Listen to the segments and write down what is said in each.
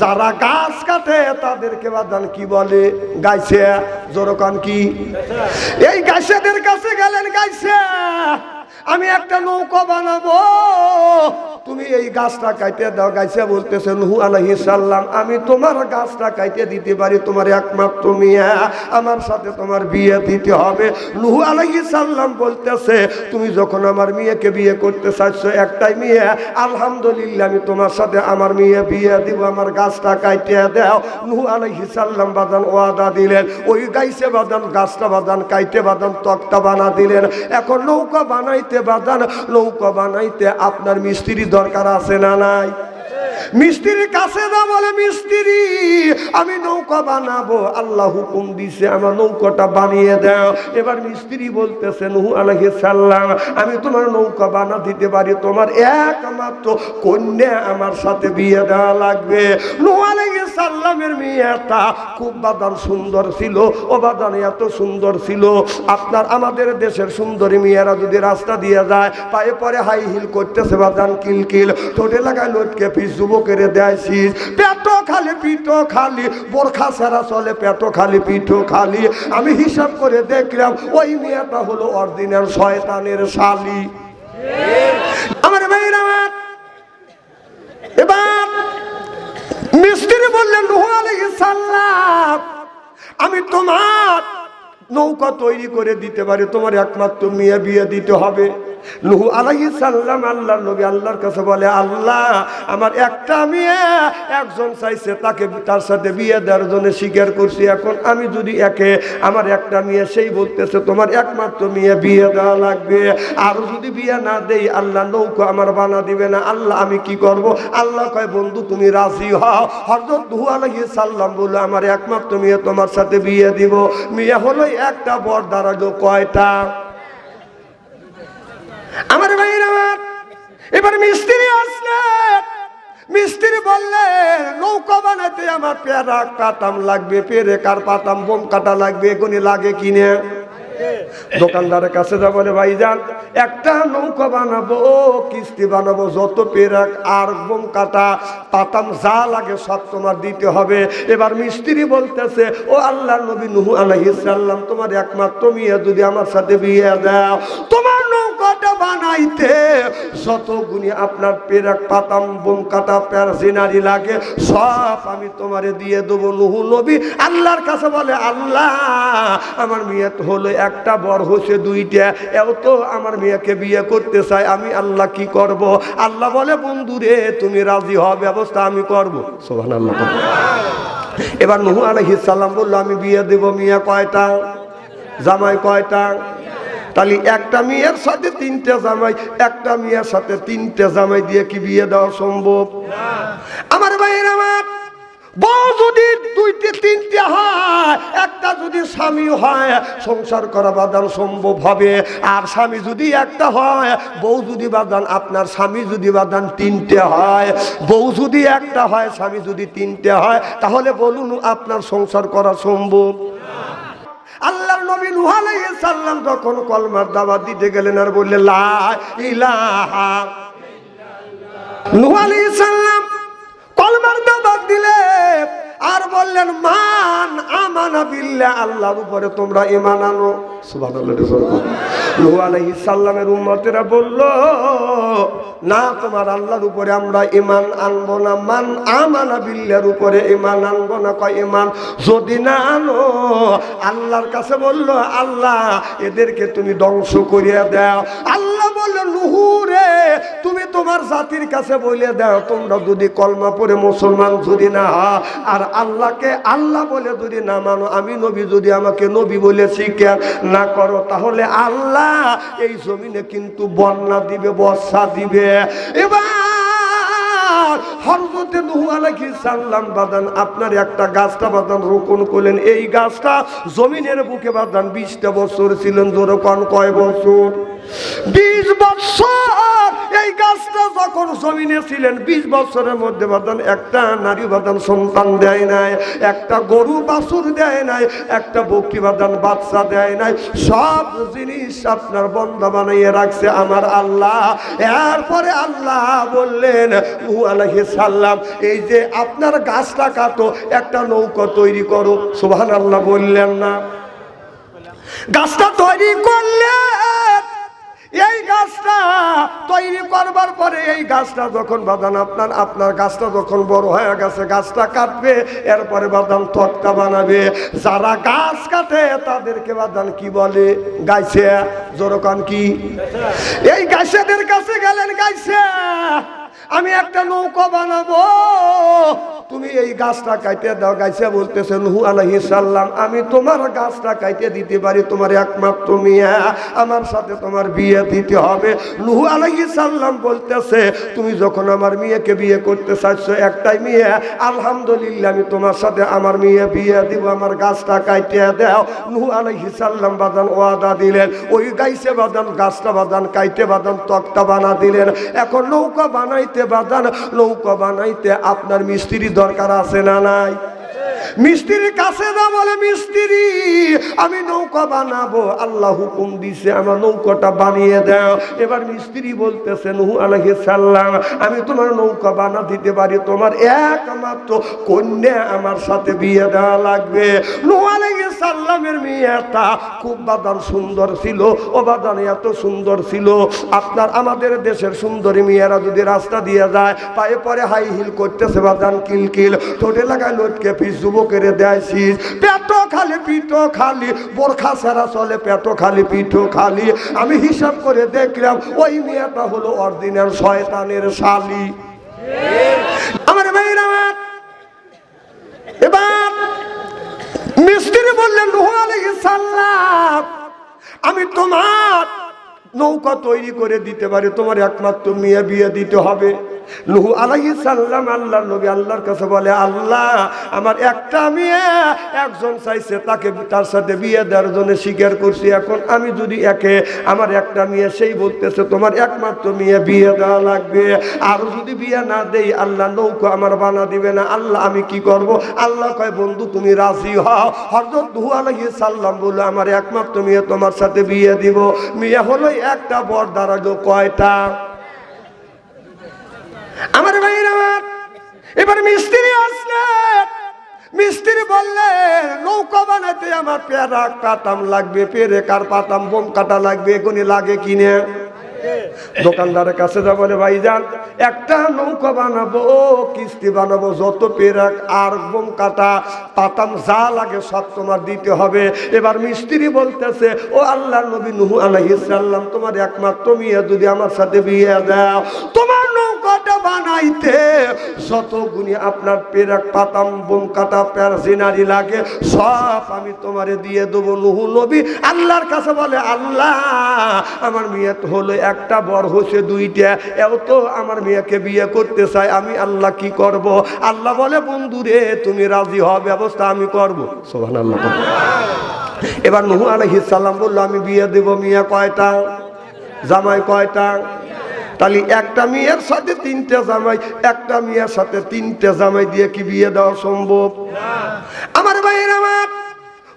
যারা গাছ কাটে তাদেরকে বাদান কি বলে? গাইছে। জোরকান কি? এই গাছেদের কাছে গেলেন, গাইছে আমি একটা নৌকা বানাবো, তুমি এই গাছটা কাটে দাও। গাইছে বলতেছে নূহ আলাইহিস সালাম, আমি তোমার গাছটা কাটে দিতে পারি, তোমার একমাত্র মেয়ে, আমার সাথে তোমার বিয়ে দিতে হবে। নূহ আলাইহিস সালাম বলতেছে, তুমি যখন আমার মেয়েকে বিয়ে করতে চাইছো, একটাই মেয়ে, আলহামদুলিল্লাহ আমি তোমার সাথে আমার মেয়ে বিয়ে দিব, আমার গাছটা কাটে দাও। নূহ আলাইহিস সালাম বাদান ওয়াদা দিলেন, ওই গাইছে বাদান গাছটা বাদান কাইটে বাদান তক্তা বানা দিলেন। এখন নৌকা বানাইতে বাদান, নৌকা বানাইতে আপনার মিস্ত্রি দরকার আছে না নাই? মিস্ত্রির কাছে না বলে, মিস্ত্রি আমি নৌকা বানাবো, আল্লাহ হুকুম দিছে আমার নৌকাটা বানিয়ে দাও। এবার মিস্ত্রি বলতেছে নূহ আলাইহিস সালাম, আমি তোমার নৌকা বানা দিতে পারি, তোমার একমাত্র কন্যা আমার সাথে বিয়ে দেওয়া লাগবে। নূহ আলাইহিস সালামের মেয়েটা খুব বাদান সুন্দর ছিল, ও বাদান এত সুন্দর ছিল, আপনার আমাদের দেশের সুন্দরী মেয়েরা যদি রাস্তা দিয়ে যায়, পায়ে পরে হাই হিল করতেছে বাদান কিলকিল, ঠোঁটে লাগায় লটকে পিস যুবকেরে দেয়ছিস, পেটো খালি পিঠো খালি, বোরখা ছাড়া চলে, পেটো খালি পিঠো খালি। আমি হিসাব করে দেখলাম ওই মেয়েটা হলো অরিজিনাল শয়তানের শালি। আমার ভাইরা, এবার মিস্ত্রি বললেন নূহ আলাইহিস সালাম, আমি তোমার নৌকা তৈরি করে দিতে পারি, তোমার একমাত্র মেয়ে বিয়ে দিতে হবে। নূহ আলাইহিস সালাম আল্লাহর নবী আল্লাহর কাছে বলে, আল্লাহ আমার একটা মেয়ে, একজন চাইছে তাকে তার সাথে বিয়ে দেওয়ার জন্য স্বীকার করছি, এখন আমি যদি একে আমার একটা মেয়ে, সেই বলতেছে তোমার একমাত্র মেয়ে বিয়ে দেওয়া লাগবে, আর যদি বিয়ে না দেই আল্লাহ নৌকা আমার বানা দিবে না, আল্লাহ আমি কি করব? আল্লাহ কয়, বন্ধু তুমি রাজি হও। হযরত নূহ আলাইহিস সালাম বলল, আমার একমাত্র মেয়ে তোমার সাথে বিয়ে দিব। মেয়ে হলো একটা, বর দাঁড়ালো কয়টা? আমার ভাইরা, এবার মিস্ত্রি আসলেন, মিস্ত্রি বললেন নৌকা বানাতে আমার পেরা কাটাম লাগবে, পেরে কার পাতাম বোম কাটা লাগবে, এগুলি লাগে কিনে। দোকানদারের কাছে যা বলে, ভাইজান একটা নৌকা বানাবো, কিস্তি বানাবো, যত পেরাক আর বোম কাটা পাতাম যা লাগে সব তোমার দিতে হবে। এবার মিস্ত্রি বলতেছে, ও আল্লাহর নবী নূহ আলাইহিস সালাম, তোমার একমাত্র মেয়ে যদি আমার সাথে বিয়ে দাও, তোমার নৌকাটা বানাইতে যত গুণী আপনার পেরাক পাতাম বোম কাটা প্যারজিনারি লাগে সব আমি তোমারে দিয়ে দেবো। নূহ নবী আল্লাহর কাছে বলে, আল্লাহ আমার মেয়ে তো হলো একটা, বর হচ্ছে দুইটা, এও তো আমার মেয়েকে বিয়ে করতে চাই, আমি আল্লাহ কি করব? আল্লাহ বলে, বন্ধুরে তুমি রাজি হও, ব্যবস্থা আমি করব। সুবহানাল্লাহ। এবার নূহ আলাইহিস সালাম বললো, আমি বিয়ে দেব। মেয়ে কয়টা? জামাই কয়টা? তাহলে একটা মেয়ের সাথে তিনটা জামাই, একটা মেয়ের সাথে তিনটা জামাই দিয়ে কি বিয়ে দেওয়া সম্ভব? আমার ভাইয়ের, আমার বউ যদি দুইটে তিনটে হয়, একটা যদি স্বামী হয়, সংসার করা বাদান সম্ভব হবে। আর স্বামী যদি একটা হয়, বউ যদি বাদান আপনার স্বামী যদি বাদান তিনটে হয়, বউ যদি একটা হয়, স্বামী যদি তিনটে হয়, তাহলে বলুন আপনার সংসার করা সম্ভব? আল্লাহর নবী নূহ আলাইহিস সালাম যখন কলমার দাওয়াত দিতে গেলেন আর বললেন লা ইলাহা ইল্লাল্লাহ, নূহ আলাইহিস সালাম কলমার দাওয়াত দিলেন আর বললেন, মান আমানা বিল্লাহ, আল্লাহর উপরে তোমরা ঈমান আনো। সুবহানাল্লাহ। নূহ আলাইহিস সালামের উম্মতেরা বলল, না তোমার আল্লাহর উপরে আমরা ঈমান আনবো না, মান আমানা বিল্লাহর উপরে ঈমান আনবো না। কয় ঈমান যদি না আনো, আল্লাহর কাছে বলল, আল্লাহ এদেরকে তুমি ধ্বংস করিয়ে দাও। আল্লাহ বলল, নূহ রে তুমি তোমার জাতির কাছে বলে দাও, তোমরা যদি কলমা পড়ে মুসলমান যদি না হয়, আর আল্লাহকে আল্লাহ বলে যদি না মানো, আমি নবী যদি আমাকে নবী বলে স্বীকার না করো, তাহলে আল্লাহ এই জমিনে কিন্তু বন্যা দিবে, বর্ষা দিবে। এবার হযরত নূহ আলাইহিস সালাম বাদান আপনার একটা গাছটা বাদান রোপণ করলেন, এই গাছটা জমিনের বুকে বাদান 20টা বছর ছিলেন। জোরে কোন কয় বছর? 20 বছর এই গাছটা যখন জমিনে ছিলেন 20 বছরের মধ্যে বাদান একটা নারী বাদান সন্তান দেয় নাই, একটা গরু বাছুর দেয় নাই, একটা বকরি বাদান বাচ্চা দেয় নাই। সব জিনিস আপনার বন্ধা বানাইয়ে রাখছে আমার আল্লাহ। এরপরে আল্লাহ বললেন নূহ আলাইহিস সালাম, এই যে আপনার গাছটা কাটো, একটা নৌকা তৈরি করো। সুবহানাল্লাহ বললেন না? গাছটা তৈরি করলেন। এই গাছটা তৈরি করবার পরে এই গাছটা যখন বাদান আপনার গাছটা যখন বড় হয়ে গেছে, গাছটা কাটবে, এরপরে বাদান তক্তা বানাবে। যারা গাছ কাটে তাদেরকে বাদান কি বলে? গাইছে। জোরকান কি? এই গাছেদের কাছে গেলেন, গাইছে আমি একটা নৌকা বানাবো, তুমি এই গাছটা কাটে দাও। গাইছে বলতেছে নূহ আলাইহিস সালাম, আমি তোমার গাছটা কাটে দিতে পারি, তোমার একমাত্র মেয়ে, আমার সাথে তোমার বিয়ে দিতে হবে। নূহ আলাইহিস সালাম বলতেছে, তুমি যখন আমার মেয়েকে বিয়ে করতে চাইছো, একটাই মেয়ে, আলহামদুলিল্লাহ আমি তোমার সাথে আমার মেয়ে বিয়ে দিব, আমার গাছটা কাটে দাও। নূহ আলাইহিস সালাম বাদান ওয়াদা দিলেন। ওই গাইছে বাদান গাছটা বাদান কাইটে বাদান তক্তা বানা দিলেন। এখন নৌকা বানাইতে বাদান, নৌকা বানাইতে আপনার মিস্ত্রি দরকার আছে না নাই? মিস্ত্রির কাছে না বলে, মিস্ত্রি আমি নৌকা বানাবো, আল্লাহ হুকুম দিছে আমার নৌকাটা বানিয়ে দাও। এবার মিস্ত্রি বলতেছে নূহ আলাইহিস সালাম, আমি তোমার নৌকা বানা দিতে পারি, তোমার একমাত্র কন্যা আমার সাথে বিয়ে দেওয়া লাগবে। নূহ আলাইহিস সালামের মেয়েটা খুব বাদান সুন্দর ছিল। ও বাদান এত সুন্দর ছিল, আপনার আমাদের দেশের সুন্দরী মেয়েরা যদি রাস্তা দিয়ে যায়, পায়ে পরে হাই হিল করতেছে বাদান কিলকিল, ঠোঁটে লাগায় লটকে ফিস যুবকের দেয়ছিস, পেটো খালি পিঠো খালি, বোরখা সেরা চলে, পেটো খালি পিঠো খালি। আমি হিসাব করে দেখলাম ওই মেয়েটা হলো অরিজিনাল শয়তানের শালি। আমার ভাইরা, এবার মিস্ত্রি বললেন নূহ আলাইহিস সালাম, আমি তোমার নৌকা তৈরি করে দিতে পারি, তোমার একমাত্র মেয়ে বিয়ে দিতে হবে। নূহ আলাইহিস সালাম আল্লাহর নবী আল্লাহর কাছে বলে, আল্লাহ আমার একটা মেয়ে, একজন চাইছে তাকে তার সাথে বিয়ে দেওয়ার জন্য স্বীকার করছি, এখন আমি যদি একে আমার একটা মেয়ে, সেই বলতেছে তোমার একমাত্র মেয়ে বিয়ে দেওয়া লাগবে, আর যদি বিয়ে না দেই আল্লাহ নৌকা আমার বানা দিবে না। আল্লাহ আমি কি করব? আল্লাহ কয়, বন্ধু তুমি রাজি হও। হযরত নূহ আলাইহিস সালাম বলল, আমার একমাত্র মেয়ে তোমার সাথে বিয়ে দিব। মেয়ে হলো একটা, বর দাঁড়ালো কয়টা? আমার ভাইরা, এবার মিস্ত্রি আসলেন। মিস্ত্রি বললেন, নৌকা বানাতে আমার পেয়ারা পাতাম লাগবে, পেরে কার পাতাম বোম কাটা লাগবে, এগুলি লাগে কিনে। দোকানদারের কাছে যা বলে, ভাইজান একটা নৌকা বানাবো, কিস্তি বানাবো, যত পেরাক আর বোম কাটা পাতাম যা লাগে সব তোমার দিতে হবে। এবার মিস্ত্রি বলতেছে, ও আল্লাহর নবী নূহ আলাইহিস সালাম, তোমার একমাত্র মেয়ে যদি আমার সাথে বিয়ে দাও, তোমার নৌকাটা বানাইতে যত গুণী আপনার পেরাক পাতাম বোম কাটা প্যারজিনারি লাগে সব আমি তোমারে দিয়ে দেবো। নূহ নবী আল্লাহর কাছে বলে, আল্লাহ আমার মেয়ে তো হলো একটা, বর হচ্ছে দুইটা, এও তো আমার মেয়েকে বিয়ে করতে চাই, আমি আল্লাহ কি করব? আল্লাহ বলে, বন্ধুরে তুমি রাজি হও, ব্যবস্থা আমি করব। সুবহানাল্লাহ। এবার নূহ আলাইহিস সালাম বলল, আমি বিয়ে দেব। মেয়ে কয়টা? জামাই কয়টা? তাহলে একটা মেয়ের সাথে তিনটে জামাই, একটা মেয়ের সাথে তিনটে জামাই দিয়ে কি বিয়ে দেওয়া সম্ভব? আমার ভাইয়ের, আমার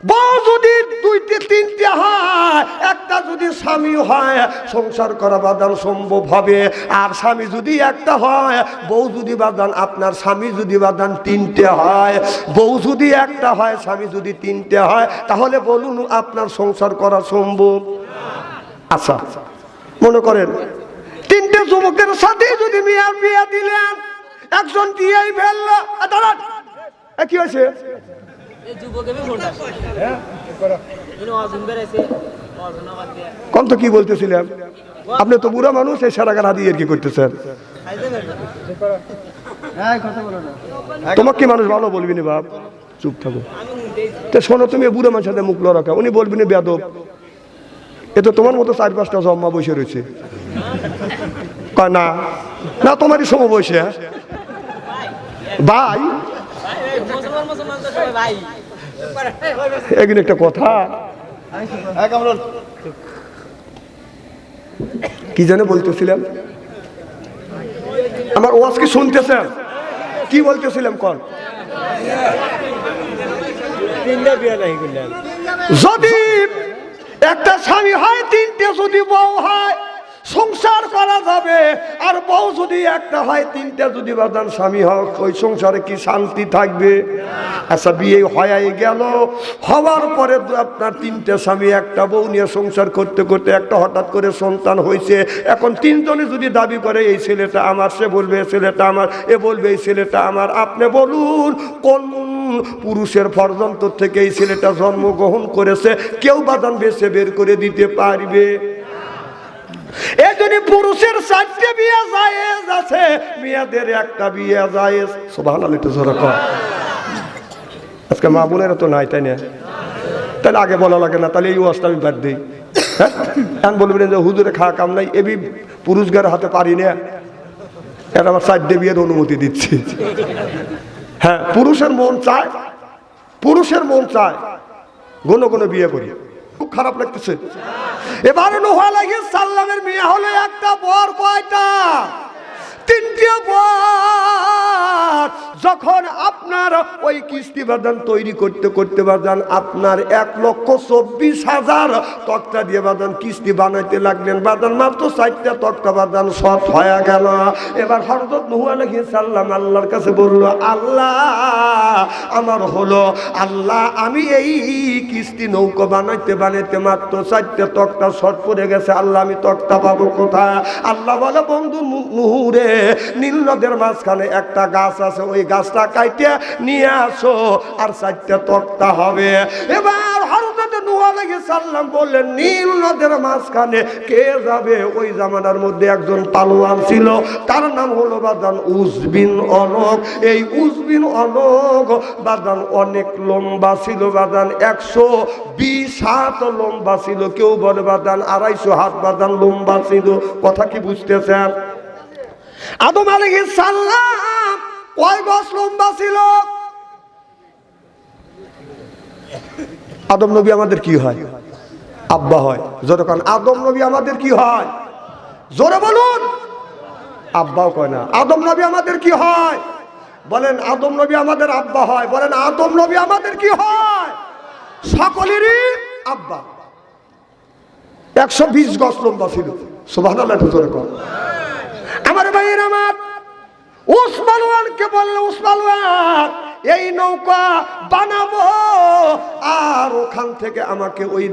বউ যদি দুইটে তিনটে হয়, একটা যদি স্বামী হয়, সংসার করা বাদান সম্ভব হবে। আর স্বামী যদি একটা হয়, বউ যদি বাদান আপনার স্বামী যদি বাদান তিনটে হয়, বউ যদি একটা হয়, স্বামী যদি তিনটে হয়, তাহলে বলুন আপনার সংসার করা সম্ভব? আচ্ছা মনে করেন তিনটে যুবকের সাথে যদি মেয়ের বিয়ে দিলেন, একজন দিয়েই ফেললো, দাঁড়ান কি হয়েছে? কম তো কি বলতেছিলাম, আপনি তো বুড়া মানুষ, এই সারাগার দিয়ে কি করতেছেন? তোমাকে মানুষ ভালো বলবি না, বাপ চুপ থাকো। তো শোনো, তুমি বুড়া মানুষের সাথে মুখ লড়াকা, উনি বলবি না বেয়াদব, এ তো তোমার মতো 4-5টা জম্মা বসে রয়েছে। না না, তোমারই সম বসে ভাই, এগুলো একটা কথা। কি যেন বলতেছিলাম, আমার ওয়াজ কি শুনতেছেন? কি বলতেছিলাম কোন? যদি একটা স্বামী হয়, তিনটে যদি বউ হয় সংসার করা যাবে। আর বউ যদি একটা হয়, তিনটা যদি বাদান স্বামী হয়, ওই সংসারে কি শান্তি থাকবে? আচ্ছা, বিয়ে হয়ে গেল, হওয়ার পরে আপনার তিনটা স্বামী একটা বউ নিয়ে সংসার করতে করতে একটা হঠাৎ করে সন্তান হয়েছে। এখন তিনজনে যদি দাবি করে এই ছেলেটা আমার, সে বলবে এই ছেলেটা আমার, এ বলবে এই ছেলেটা আমার। আপনি বলুন কোন পুরুষের ফরজন্তর থেকে এই ছেলেটা জন্মগ্রহণ করেছে কেউ বাদান বেছে বের করে দিতে পারবে? এই জন্য পুরুষের 4টে বিয়ে জায়েজ আছে, মেয়েদের একটা বিয়ে জায়েজ। সুবহানাল্লাহ, একটু জোরে কর। আজকে মা বোনেরা তো নাই, তাই না? তাহলে আগে বলা লাগে না, তাহলে এই ওয়াজটা আমি বাদ দিই। হ্যাঁ, এখন বলবেন যে হুজুরে খাওয়া কাম নাই, এবি পুরুষদের হাতে পারি না, এটা আমার 4টে বিয়ের অনুমতি দিচ্ছি। হ্যাঁ, পুরুষের মন চায়, পুরুষের মন চায় ঘন ঘন বিয়ে করি। খুব খারাপ লাগতেছে। এবারে নূহ আলাইহিস সালামের মেয়ে হলো একটা, বর কয়টা? 3টে বর। যখন আপনার ওই কিস্তি বাদান তৈরি করতে করতে বাদান আপনার 1,24,000 তক্তা দিয়ে বাদান কিস্তি বানাইতে লাগলেন বাদান, মাত্র 4টা তক্তা বাদান সব হয়ে গেল। এবার হযরত নূহ আলাইহিস সালাম আল্লাহর কাছে বলল, আল্লাহ আমার হলো, আল্লাহ আমি এই কিস্তি নৌকা বানাইতে বানাইতে মাত্র 4টা তক্তা শর্ট পড়ে গেছে, আল্লাহ আমি তক্তা পাবো কোথায়? আল্লাহ বলে, বন্ধু নূহ রে, নীল নদের মাঝখানে একটা গাছ আছে, ওই গাছটা কাইটে নিয়ে আসো, আর 4টা তক্তা হবে। এবার হযরত নূহ আলাইহিস সালাম বললেন, নীল নদের মাঝখানে কে যাবে? ওই জামানার মধ্যে একজন পালোয়ান ছিল, তার নাম হলো বাদান উস বিন অনক। এই উস বিন অনক বাদান অনেক লম্বা ছিল বাদান, 120 হাত লম্বা ছিল, কেউ বলে বাদান 250 হাত বাদান লম্বা ছিল। কথা কি বুঝতেছেন? আদম আলাইহিস সালাম কয় গজ লম্বা ছিল? আদম নবী আমাদের কি হয়? আব্বা হয়। যখন আদম নবী আমাদের কি হয়? জোরে বলুন। আব্বাও কয় না। আদম নবী আমাদের কি হয়? বলেন। আদম নবী আমাদের আব্বা হয়। বলেন, আদম নবী আমাদের কি হয়? সকলেরই আব্বা। 120 গজ লম্বা ছিল। সুবহানাল্লাহ, জোরে কর। আমার ভাইয়ের আমার, উসমানকে বললো, উসমান এই নৌকা বানাবো, আর ওখান থেকে আমাকে ওই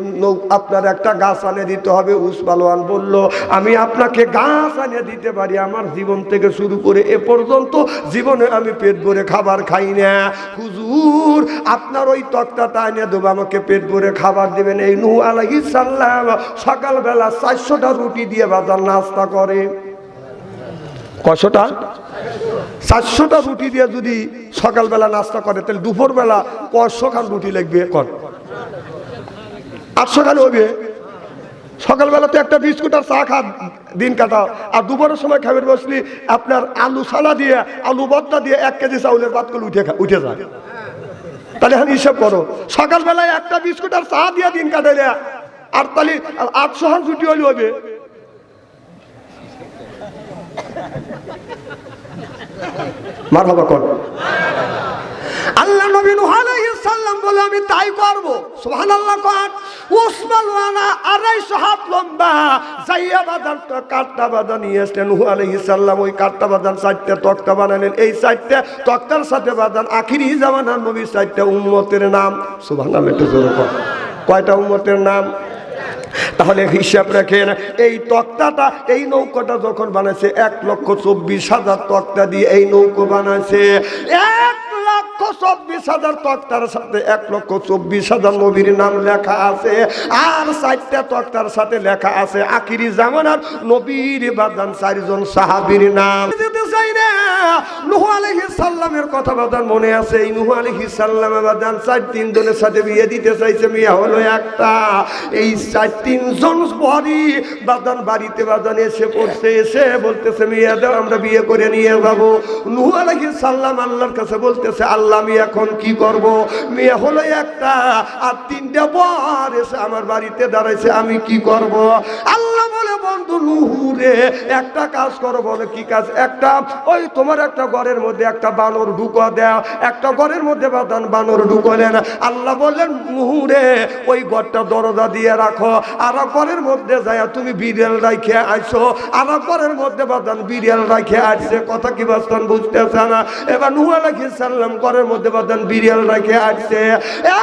আপনার একটা গাছ আনে দিতে হবে। উসমান বলল, আমি আপনাকে গাছ আনে দিতে পারি, আমার জীবন থেকে শুরু করে এ পর্যন্ত জীবনে আমি পেট ভরে খাবার খাই না। হুজুর আপনার ওই তক্তাটা এনে দেবো, আমাকে পেট ভরে খাবার দেবেন। এই নূহ আলাইহিস সালাম সকালবেলা 400টা রুটি দিয়ে বাজার নাস্তা করে। কয়শোটা? 400টা রুটি দিয়ে যদি সকালবেলা নাস্তা করে, তাহলে দুপুরবেলা কয়শো খান রুটি লাগবে? কর 800 খান হবে। সকালবেলা তো একটা বিস্কুট আর চা খা দিন কাটা, আর দুপুরের সময় খাবার বসলি আপনার আলু ছানা দিয়ে, আলু ভর্তা দিয়ে 1 কেজি চাউলের ভাত করে উঠে যায়। তাহলে এখন হিসাব করো, সকালবেলায় একটা বিস্কুট আর চা দিয়ে দিন কাটাইলে, আর তাহলে 800 খান রুটি হলে হবে। মারহাবা কর। আল্লাহ নবী নূহ আলাইহিস সালাম বলে, আমি তাই করব। সুবহানাল্লাহ কর। উসমান ওয়ানা 250 হাত লম্বা যাইয়া বাদান কাটটা বাদান নিয়ে আসলেন। নূহ আলাইহিস সালাম ওই কাটটা বাদান 4টা তক্তা বানালেন। এই 4টা তক্তার সাথে বাদান আখিরি জামানার নবী 4টা উম্মতের নাম। সুবহানাল্লাহ, একটু জোরে কর। কয়টা উম্মতের নাম? তাহলে হিসাব রাখেন, এই তক্তাটা, এই নৌকাটা যখন বানাইছে 1,24,000 তক্তা দিয়ে এই নৌকা বানাইছে। 1,24,000 তক্তার সাথে 1,24,000 নবীর নাম লেখা আছে, আর 4টা তক্তার সাথে লেখা আছে আখিরি জামানার নবীর বাদান 4 জন সাহাবীর নাম। নূহ আলাইহিস সালামের কথা বাদান মনে আছে। এই নূহ আলাইহিস সালাম বাদান 4-3 জনের সাথে বিয়ে দিতে চাইছে, মেয়ে হলো একটা। এই 4-3 জন পরই বাদান বাড়িতে বাদান এসে পড়ছে, এসে বলতেছে, মেয়ে দাও, আমরা বিয়ে করে নিয়ে যাবো। নূহ আলাইহিস সালাম আল্লাহর কাছে বলতেছে, আল্লাহ আল্লাহ আমি এখন কি করব? মেয়ে হলো একটা আর 3টা বর এসে আমার বাড়িতে দাঁড়াইছে, আমি কি করব? আল্লাহ বলে বন্ধু নুহুরে একটা কাজ করো। বলে কি কাজ? একটা ওই তোমার একটা ঘরের মধ্যে একটা বানর ঢুকা দাও, একটা ঘরের মধ্যে বানর ঢুকলেন। আল্লাহ বললেন নুহুরে ওই ঘরটা দরজা দিয়ে রাখো, আর ঘরের মধ্যে যায় তুমি বিড়াল রাখে আইসো, আর ঘরের মধ্যে বিড়াল রাখে আসছে। কথা কি বাস্তব বুঝতেছে না? এবার নূহ আলাইহিস সালাম ঘরের মধ্যে বিড়াল রাখে আসছে।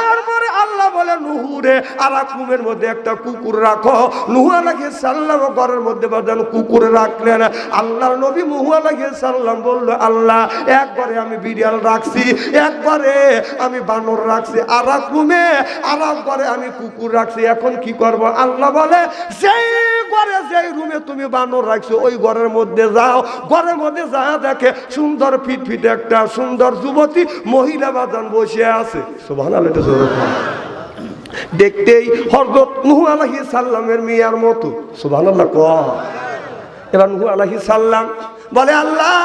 এরপরে আল্লাহ বলে নুহুরে আর রুমের মধ্যে একটা কুকুর রাখো। নূহ আলাইহিস সালাম ঘরের মধ্যে কুকুর রাখলেন। আল্লাহর নবী নূহ আলাইহিস সালাম বলল আল্লাহ এক ঘরে আমি বিড়াল রাখছি, এক ঘরে আমি বানর রাখছি, আর এক রুমে আর এক ঘরে আমি কুকুর রাখছি, এখন কি করব? আল্লাহ বলে যেই ঘরে যেই রুমে তুমি বানর রাখছো ওই ঘরের মধ্যে যাও, ঘরের মধ্যে যা দেখে সুন্দর ফিটফিটে একটা সুন্দর যুবতী মহিলা বাজান বসে আছে। সুবহানাল্লাহ। দেখতেই হযরত নূহ আলাইহিস সালামের মিয়ার মতো। সুবহানাল্লাহ। এবার নূহ আলাইহিস সালাম বলে আল্লাহ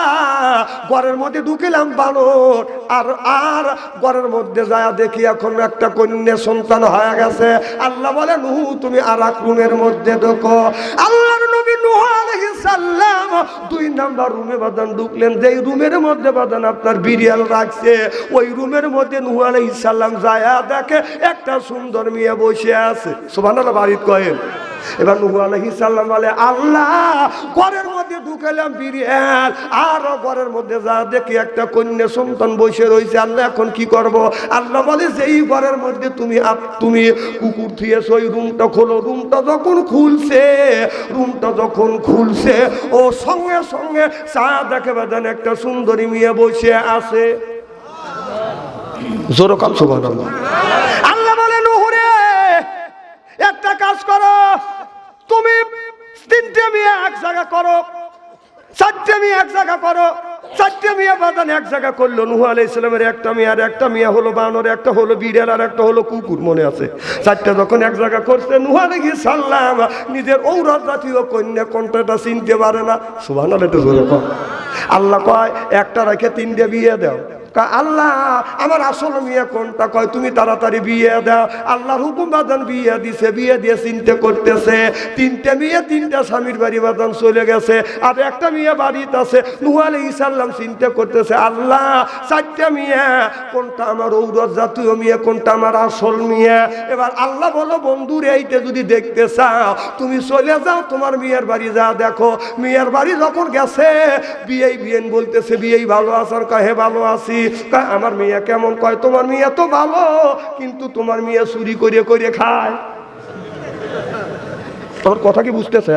ঘরের মধ্যে ঢুকিলাম বানর, আর ঘরের মধ্যে যায় দেখি এখন একটা কন্যা সন্তান হয়ে গেছে। আল্লাহ বলে নূহ তুমি আর এক রুমের মধ্যে ঢোকো। আল্লাহর নবী নূহ আলাইহিস সালাম 2 নাম্বার রুমে ঢুকলেন। যেই রুমের মধ্যে আপনার বিড়াল রাখছে ওই রুমের মধ্যে নূহ আলাইহিস সালাম যায় দেখে একটা সুন্দর মেয়ে বসে আছে। সুবহানাল্লাহ। বাড়িতে কয়েন। এবার নূহ আলাইহিস সালাম বলে আল্লাহ ঘরের মধ্যে ঢুকালাম বিড়াল, আর ঘরের মধ্যে যা দেখি একটা কন্যা সন্তান বসে রয়েছে, আল্লাহ এখন কি করব? আল্লাহ বলে যেই ঘরের মধ্যে তুমি কুকুর থুয়েছো ওই রুমটা খোলো। রুমটা যখন খুলছে ও সঙ্গে সঙ্গে চা দেখে বাজান একটা সুন্দরী মেয়ে বসে আছে। জোরে কাল সুবহানাল্লাহ। আল্লাহ বলে নুহুরে একটা কাজ করো, তুমি 3টে মেয়ে এক জায়গা করো, 4টে মেয়ে এক জায়গা করো। 4টে মেয়ে বাদান এক জায়গা করলো। নূহ আলাইহিস সালামের একটা মেয়ে, আর একটা মেয়ে হলো বানর, একটা হলো বিড়াল, আর একটা হলো কুকুর, মনে আছে? 4টে যখন এক জায়গা করছে নূহ আলাইহিস সালাম নিজের ঔরত জাতীয় কন্যা কোনটা চিনতে পারে না। সুবহানাল্লাহ। আল্লাহ কয় একটা রেখে 3টে বিয়ে দাও। আল্লাহ আমার আসল মেয়ে কোনটা? কয় তুমি তাড়াতাড়ি বিয়ে দাও। আল্লাহর হুকুম বাদান বিয়ে দিছে, বিয়ে দিয়ে চিন্তা করতেছে 3টে মেয়ে 3টা স্বামীর বাড়ি বাদান চলে গেছে, আর একটা মেয়ে বাড়িতে আছে। নূহ আলাইহিস সালাম চিন্তা করতেছে আল্লাহ 4টে মেয়ে কোনটা আমার ঔরত জাতীয় মেয়ে, কোনটা আমার আসল মেয়ে? এবার আল্লাহ বলো বন্ধুর এইটা যদি দেখতে চাও তুমি চলে যাও তোমার মেয়ের বাড়ি, যা দেখো। মেয়ের বাড়ি যখন গেছে বিয়েন বলতেছে বিয়ে ভালো আছেন? কয় হে ভালো আছি। আমার মেয়ে কেমন? কয় তোমার মেয়ে তো ভালো, কিন্তু তোমার মেয়ে চুরি করে করে খায়। তোমার কথা কি বুঝতেছে?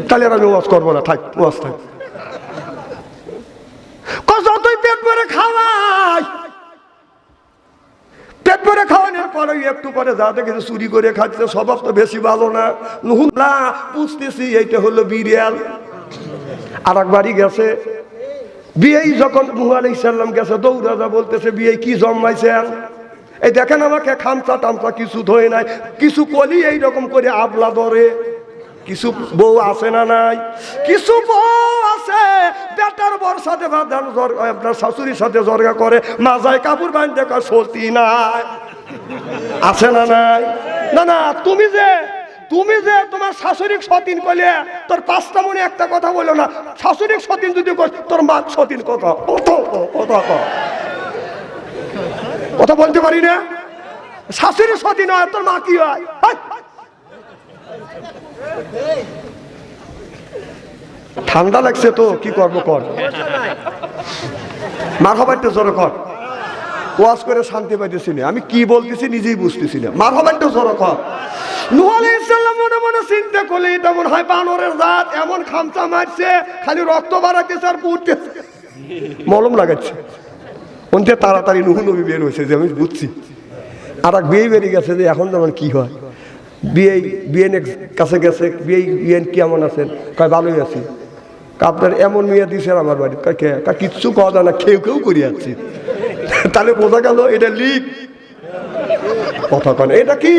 তাহলে আমি ওয়াজ করবো না, থাক ওয়াজ থাক। যতই পেট ভরে খাওয়াই, পেট ভরে খাওয়ানোর পরে একটু পরে যা দেখেছে চুরি করে খাচ্ছে, স্বভাব তো বেশি ভালো না। নূহ না বুঝতেছি এইটা হলো বিড়াল। আর একবারই গেছে বিয়ে, যখন নূহ আলাইহিস সালাম গেছে দৌড়া বলতেছে বিয়ে কি জন্মাইছেন? এই দেখেন আমাকে খামচা টামচা কিছু ধরে নাই, কিছু কলি এইরকম করে আবলা ধরে। কিছু বউ আছে না নাই? কিছু বউ আছে বেটার বর সাথে আপনার শাশুড়ির সাথে জর্গা করে, মাজায় কাপড় বাঁধতে সতী নাই, আছে না নাই? না না, তুমি যে তোমার শাশুড়ি সতীন কইলে তোর 5টা মনে একটা কথা বলো না। শাশুড়ি সতীন যদি তোর মা সতীন কথা বলতে পারি না। শাশুড়ি সতীন হয় তোর মা কি হয়? ঠান্ডা লাগছে তো কি করবো, কর মারহাবাইতে জোরে কর। ওয়াজ করে শান্তি পাইতেছি না, আমি কি বলতেছি নিজেই বুঝতেছি না। মারহাবাইতে জোরে কর। নূহ আলাইহিস সালাম মনে মনে চিন্তা করলে এটা মনে হয় বানরের জাত, এমন খামচা মারছে খালি রক্ত বাড়াইতেছে আর পুড়তেছে, মলম লাগাচ্ছে। ওনতে তাড়াতাড়ি নূহ নবী বের হয়েছে যে আমি বুঝছি। আর এক বিয়ে বেরিয়ে গেছে যে এখন যেমন কি হয়। বিয়ের কাছে গেছে, বিয়ে কেমন আছেন? কয় ভালোই আছি। আপনার এমন মেয়ে দিয়েছেন আমার বাড়ি? কিচ্ছু কওয়া যায় না, কেউ করে যাচ্ছি। তাহলে বোঝা গেল এটা লিক কথা কন। এটা কি?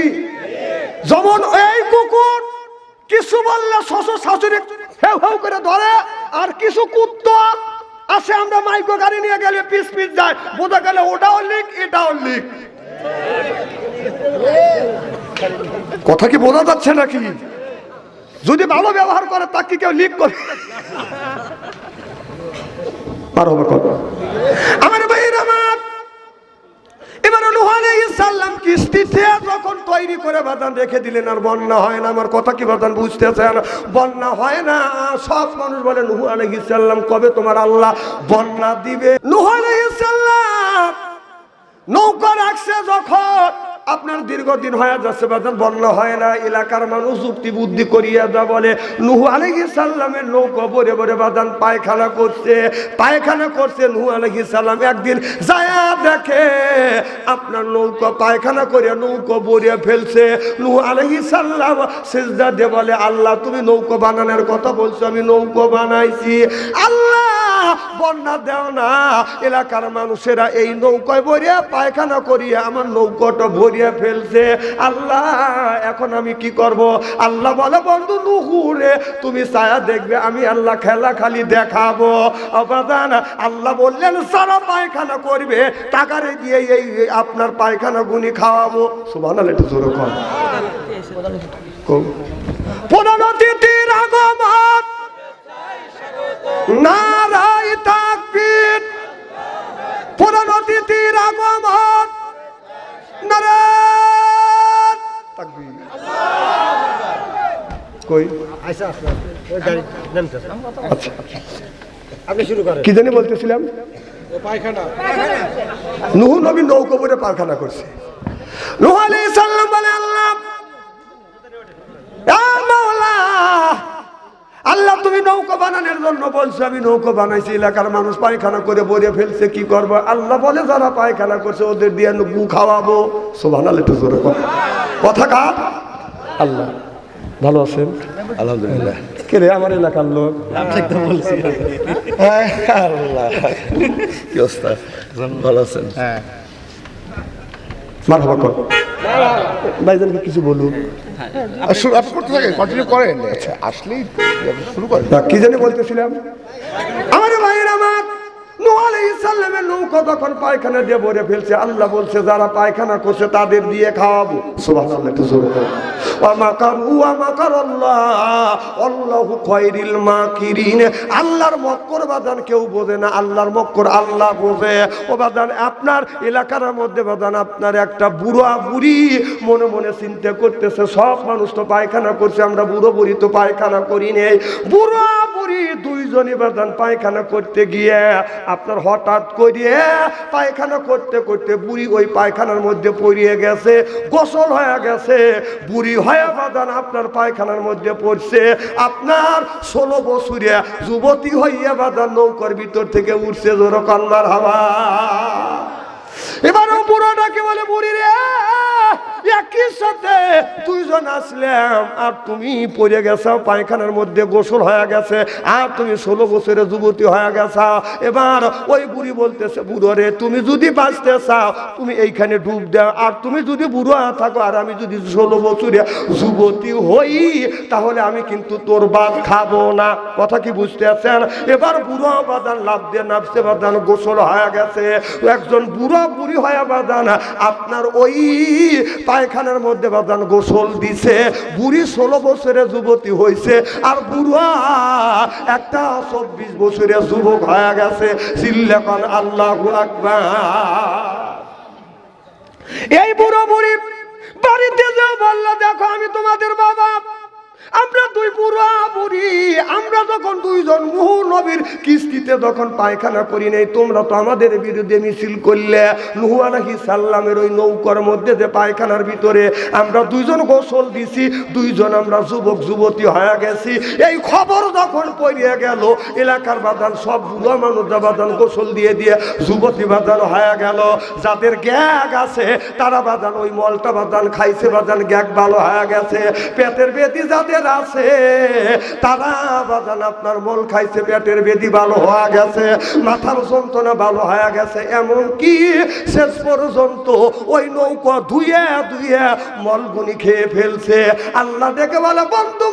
যেমন এই কুকুর কিছু বললে শ্বশুর শাশুড়ি হেউ হেউ করে ধরে, আর কিছু কুত্তা আছে পাশে আমরা মাইক্রো গাড়ি নিয়ে গেলে পিস পিস যায়, বোঝা গেলে ওটাও লিক এটাও লিক। কথা কি বোঝা যাচ্ছে নাকি? যদি ভালো ব্যবহার করে তাকে কেউ লিক করে আর হবে কথা। আমার ভাইয়ের আমার, এবার নূহ আলাইহিস সালাম কিস্তিতে যখন তৈরি করে বাদান রেখে দিলেন, আর বন্যা হয় না। আমার কথা কি বাদান বুঝতেছেন? বন্যা হয় না। সব মানুষ বলে নূহ আলাইহিস সালাম কবে তোমার আল্লাহ বন্যা দিবে? নূহ আলাইহিস সালাম নৌকা রাখছে যখন আপনার দীর্ঘদিন হয়ে যাচ্ছে বাদান, বন্যা হয় না। এলাকার মানুষ যুক্তি বুদ্ধি করিয়া যা বলে নূহ আলাইহিস সালামের নৌকা ভরে ভরে বাদান পায়খানা করছে। নূহ আলাইহিস সালাম একদিন যায়া দেখে আপনার নৌকা পায়খানা করে নৌকা ভরিয়া ফেলছে। নূহ আলাইহিস সালাম সিজদা দিয়ে বলে, আল্লাহ তুমি নৌকা বানানোর কথা বলছো, আমি নৌকা বানাইছি, আল্লাহ বন্যা দেও না। এলাকার মানুষেরা এই নৌকায় ভরিয়া পায়খানা করিয়া আমার নৌকাটা ভরিয়া ফেলছে, আল্লাহ এখন আমি কি করব? আল্লাহ বলে, বন্ধু নূহ রে তুমি ছায়া দেখবে, আমি আল্লাহ খেলা খালি দেখাবো। অবাদান আল্লাহ বললেন সারা পায়খানা করবে, টাকারে দিয়ে এই আপনার পায়খানা গুনি খাওয়াবো। সুবহানাল্লাহ, একটু জোরে কর। প্রধান অতিথির আগমন, নারায়ে তাকবীর। প্রধান অতিথির আগমন, নারায়ে তাকবীর। কই আচ্ছা আপনি শুরু করেন। কি জানি বলতেছিলাম? পায়খানা। নূহ নবী নৌকা করে পায়খানা করছে। নূহ আলাইহিস সালাম বলে, আল্লাহ আল্লাহ তুমি নৌকা বানানোর জন্য বলছো, আমি নৌকা বানাইছি, এলাকার মানুষ পায়খানা করে ভরে ফেলছে, কি করবো? আল্লাহ বলে যারা পায়খানা করছে ওদের দিয়ে গু খাওয়াবো। সুবহানাল্লাহ, একটু জোরে কথা কার? আল্লাহ। ভালো আছেন? আলহামদুলিল্লাহ। কে রে? আমার এলাকার লোক। বলছি আল্লাহ কি অবস্থা, ভালো আছেন? হ্যাঁ, মারহাবা কর। ভাইজানকে কিছু বলুন। আপনি করতে থাকেন, কন্টিনিউ করেন, আসলেই শুরু করেন। কি জানি বলতেছিলাম? আমার ভাইয়ের আমার, নূহ আলাইহিস সালামের নৌকা যখন পায়খানা দিয়ে ভরে ফেলছে, আল্লাহ বলছে যারা পায়খানা করছে তাদের দিয়ে খাওয়াবো। সুবহানাল্লাহ, একটু জোরে বলুন। ওয়া মাকারু ওয়া মাকারাল্লাহ আল্লাহু খায়রুল মাকিরিন। আল্লাহর মক্কর বাদান কেউ বোঝে না, আল্লাহর মক্কর আল্লাহ বোঝে। ও বাদান আপনার এলাকার মধ্যে বাদান আপনার একটা বুড়া বুড়ি মনে মনে চিন্তা করতেছে, সব মানুষ তো পায়খানা করছে, আমরা বুড়ো বুড়ি তো পায়খানা করি নেই। বুড়া বুড়ি দুইজনই বাদান পায়খানা করতে গিয়ে আপনার হঠাৎ করে পায়খানা করতে করতে বুড়ি ওই পায়খানার মধ্যে পড়িয়ে গেছে, গোসল হয়ে গেছে, বুড়ি হয়ে বাদান আপনার পায়খানার মধ্যে পড়ছে। আপনার 16 বছরিয়া যুবতী হইয়া বাদান নৌকার ভিতর থেকে উঠছে, জোরে কান্নার হাওয়া। এবারও বুড়োটাকে বলে, বুড়ি রে একই সাথে দুইজন আসলাম, আর তুমি পড়ে গেছো পায়খানার মধ্যে, গোসল হয়ে গেছে, আর তুমি 16 বছরের যুবতী হয়ে গেছো। এবার ওই বুড়ি বলতেছে, বুড়ো রে তুমি যদি বাঁচতে চাও তুমি এইখানে ডুব দাও, আর তুমি যদি বুড়ো থাকো আর আমি যদি 16 বছরের যুবতী হই তাহলে আমি কিন্তু তোর ভাত খাবো না। কথা কি বুঝতে আছেন? এবার বুড়ো বাদান লাভ দিয়ে নামছে, বাদান গোসল হয়ে গেছে, একজন বুড়ো বুড়ি হয়ে বাদান আপনার ওই পায়খানার মধ্যে বাদান গোসল দিছে। বুড়ি 16 বছরের যুবতী হয়েছে, আর বুড়া একটা 24 বছরের যুবক হয়ে গেছে। চিল্লাকান আল্লাহু আকবার। এই বুড়ো বুড়ি বাড়িতে যে বললো, দেখো আমি তোমাদের বাবা, আমরা দুই বুড়া বুড়ি, আমরা যখন দুইজন নূহ নবীর কিস্তিতে যখন পায়খানা করি নাই, তোমরা তো আমাদের বিরুদ্ধে মিছিল করলে। নূহ আলাইহিস সালামের ওই নৌকার মধ্যে যে পায়খানার ভিতরে আমরা দুইজন গোসল দিছি, দুইজন আমরা যুবক যুবতী হয়ে গেছি। এই খবর যখন পড়িয়ে গেল এলাকার বাদান সব বুড়া মানুষ বাদান গোসল দিয়ে দিয়ে যুবতী বাদান হয়ে গেল। যাদের গ্যাগ আছে তারা বাদান ওই মলটা বাদান খাইছে, বাদান গ্যাগ ভালো হয়ে গেছে। পেটের বেদি যাদের যাদের আছে তারা বাজান আপনার মল খাইছে, পেটের বেদি ভালো হয়ে গেছে, মাথার যন্ত্রণা ভালো হয়ে গেছে, এমন কি শেষ পর্যন্ত ওই নৌকা ধুয়ে ধুয়ে মলগুনি খেয়ে ফেলছে। আল্লাহ দেখে বলে বন্ধু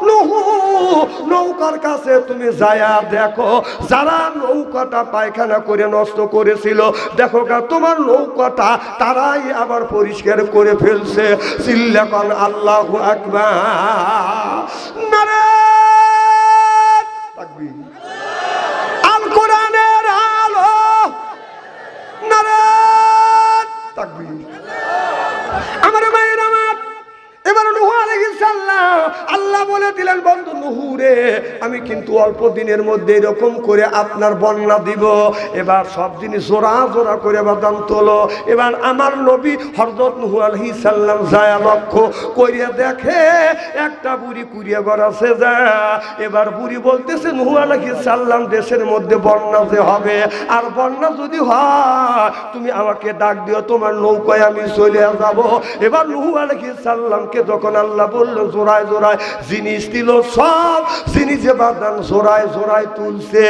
নুহু নৌকার কাছে তুমি যায়া দেখো, যারা নৌকাটা পায়খানা করে নষ্ট করেছিল দেখো তোমার নৌকাটা তারাই আবার পরিষ্কার করে ফেলছে। চিল্লাকন আল্লাহু আকবার, নারে তাকবীর, আল কোরআনের আলো, নারে তাকবীর। আমার মায়ের আমার এবার নূহ আলাইহিস সালাম আল্লাহ বলে দিলেন বন্ধু নূহ রে, আমি কিন্তু অল্প দিনের মধ্যে এরকম করে আপনার বন্যা দিব। এবার সব জিনিস জোড়া জোড়া করে বাদাম তোলো। এবার আমার নবী হযরত নূহ আলাইহিস সালাম যায় লক্ষ্য করিয়া দেখে একটা বুড়ি কুড়িয়ে গড়াছে যা। এবার বুড়ি বলতেছে নূহ আলাইহিস সালাম দেশের মধ্যে বন্যা যে হবে, আর বন্যা যদি হয় তুমি আমাকে ডাক দিও, তোমার নৌকায় আমি চলে যাব। এবার নূহ আলাইহিস সালাম যখন আল্লাহ বলল জোড়ায় জোড়ায় জিনিস দিল, সব জিনিসে বাদান জোড়ায় জোড়ায় তুলছে।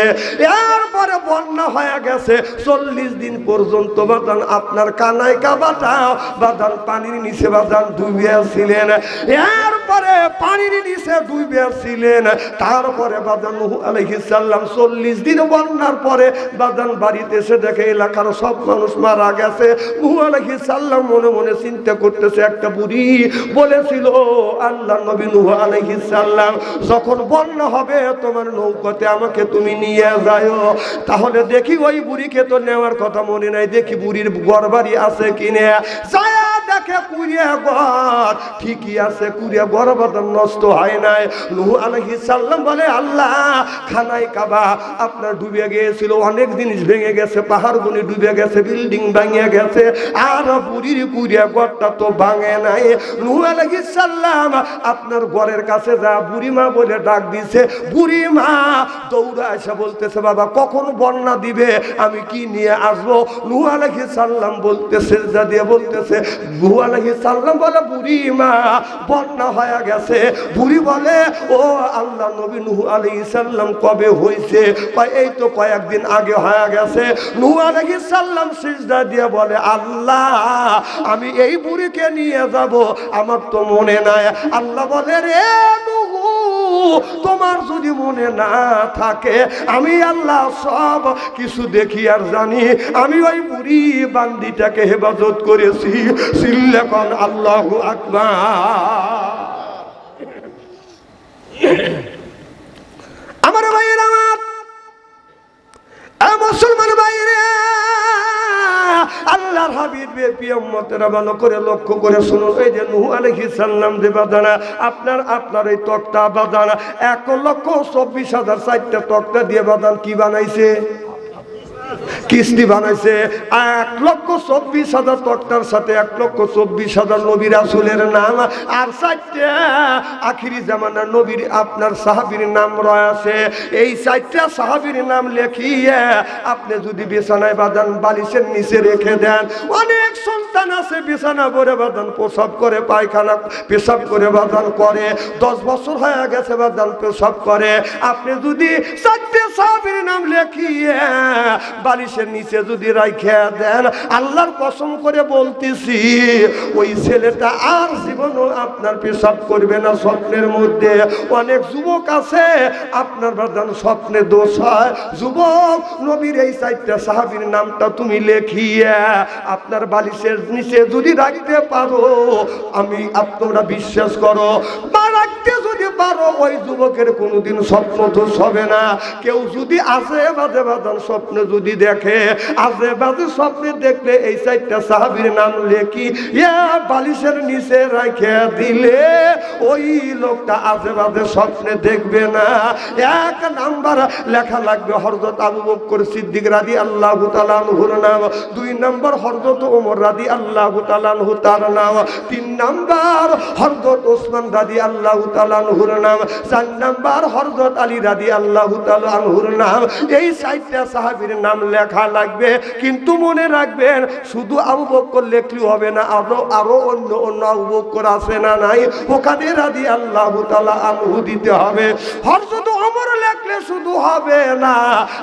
এরপরে বন্যা হয়ে গেছে 40 দিন পর্যন্ত বাদান আপনার কানায় কাবাটা বাদান পানির নিচে বাদান ডুবিয়েছিলেন। এরপরে পানির নিচে ডুবিয়েছিলেন। তারপরে বাদান নূহ আলাইহিস সালাম 40 দিন বন্যার পরে বাদান বাড়িতে এসে দেখে এলাকার সব মানুষ মারা গেছে। নূহ আলাইহিস সালাম মনে মনে চিন্তা করতেছে, একটা বুড়ি বলেছিল আল্লাহ নবী নূহ আলাইহিস সালাম যখন বন্যা হবে তোমার নৌকাতে আমাকে তুমি নিয়ে যাও। তাহলে দেখি ওই বুড়িকে তো নেওয়ার কথা মনে নাই, দেখি বুড়ির ঘরবাড়ি আছে কিনে। যায় দেখে কুড়িয়া ঘর ঠিকই আছে, কুড়িয়া ঘর বাদাম নষ্ট হয় নাই। নূহ আলাইহিস সালাম বলে আল্লাহ খানায় কাবা আপনার ডুবে গিয়েছিল, অনেক জিনিস ভেঙে গেছে, পাহাড়গুলি ডুবে গেছে, বিল্ডিং ভেঙে গেছে, আর বুড়ির কুড়িয়া ঘরটা তো ভাঙে নাই। নূহ আলাইহিস সালাম আপনার ঘরের কাছে যা বুড়িমা বলে ডাক দিছে। বুড়িমা দৌড়া এসে বলতেছে বাবা কখন বন্যা দিবে, আমি কি নিয়ে আসবো? নূহ আলাইহিস সালাম বলতেছে যা দিয়ে বলতেছে, নূহ আলাইহিস সালাম বলে বুড়িমা বন্যা হয়ে গেছে। বুড়ি বলে ও আল্লাহ নবী নূহ আলাইহিস সালাম কবে হয়েছে? এই তো কয়েকদিন আগে হয়ে গেছে। নূহ আলাইহিস সালাম সিজদা দিয়ে বলে আল্লাহ আমি এই বুড়িকে নিয়ে যাব, আমার তো মনে নাই। আল্লাহ বলে রে নূহ তোমার যদি মনে না থাকে আমি আল্লাহ সব কিছু দেখি আর জানি, আমি ওই বুড়ি বান্দিটাকে হেফাজত করেছি। চিল্লাকন আল্লাহু আকবার। আমার ভাইয়ের আমার মুসলমান ভাইরে আল্লাহর হাবিব উম্মতেরা ভালো করে লক্ষ্য করে শুনুন। এই যে নূহ আলাইহিস সালাম যে বাদানা আপনার এই তক্তা বাদানা 1,24,000 4টা তক্তা দিয়ে বাদান কি বানাইছে? কিস্তি বানাইছে। 1,24,000 তক্তার সাথে 1,24,000 নবী রাসূলের নাম আর 4টা আখিরি জামানার নবীর আপনার সাহাবীর নাম রয়েছে। এই 4টা সাহাবীর নাম লেখিয়ে আপনি যদি বিছানায় বাদান বালিশের নিচে রেখে দেন, অনেক সন্তান আছে বিছানা ভরে বাদান প্রসব করে, পায়খানা পেশাব করে বাদান করে, 10 বছর হয়ে গেছে বাদান পেশাব করে। আপনি যদি 4টা সাহাবীর নাম লেখিয়ে বালিশের নিচে যদি রাইখা দেন, আল্লাহর কসম করে বলতেছি ওই ছেলেটা আর জীবনও আপনার পেশাব করবে না স্বপ্নের মধ্যে। অনেক যুবক আছে আপনার বাদান স্বপ্নে দোষ হয়। যুবক নবীর এই 4টা সাহাবীর নামটা তুমি লেখিয়া আপনার বালিশের নিচে যদি রাখতে পারো, আমি আপনারা বিশ্বাস করো বা রাখতে যদি পারো, ওই যুবকের কোনোদিন স্বপ্ন দোষ হবে না। কেউ যদি আসে বাদে বাদান স্বপ্নে যদি দেখে, আজে বাজে স্বপ্নে দেখলে এই 4টা সাহাবীর নাম লেখি বালিশের নিচে রাখে দিলে ওই লোকটা আজে বাজে স্বপ্নে দেখবে না। 1 নাম্বার লেখা লাগবে হযরত আবু বকর সিদ্দিক রাদিয়াল্লাহু তাআলা আনহুর নাম, 2 নাম্বার হযরত ওমর রাদিয়াল্লাহু তাআলা আনহু তার নাম, 3 নাম্বার হযরত ওসমান রাদিয়াল্লাহু তাআলা আনহুর আনহুর নাম, 4 নাম্বার হযরত আলী রাদিয়াল্লাহু তাআলা আনহুর নাম। এই 4টা সাহাবীর নাম লেখা লাগবে। কিন্তু মনে রাখবেন শুধু আবু বকর লেখলে হবে না, আরো অন্য অন্য আবু বকর আছে না নাই, ওখানে রাদিয়াল্লাহু তাআলা আনহু দিতে হবে। হযরত ওমর লেখলে শুধু হবে না,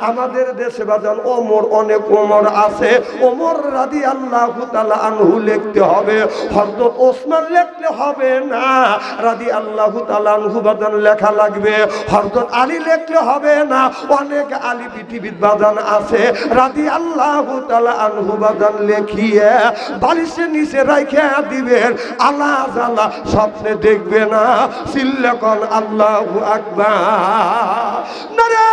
আমাদের দেশে বাজান ওমর, অনেক ওমর আছে, ওমর রাদিয়াল্লাহু তাআলা আনহু লিখতে হবে। হযরত ওসমান লিখলে হবে না, রাদিয়াল্লাহু তাআলা আনহু বাজান লেখা লাগবে। হযরত আলী লিখলে হবে না, অনেক আলী পৃথিবীর বাজান আছে, রাদিয়াল্লাহু তাআলা আনহু বাজান লিখিয়ে বালিশের নিচে রাইখা দিবেন। আল্লাহ জালা স্বপ্নে দেখবে না, চিল্লাকন আল্লাহু আকবার। নারে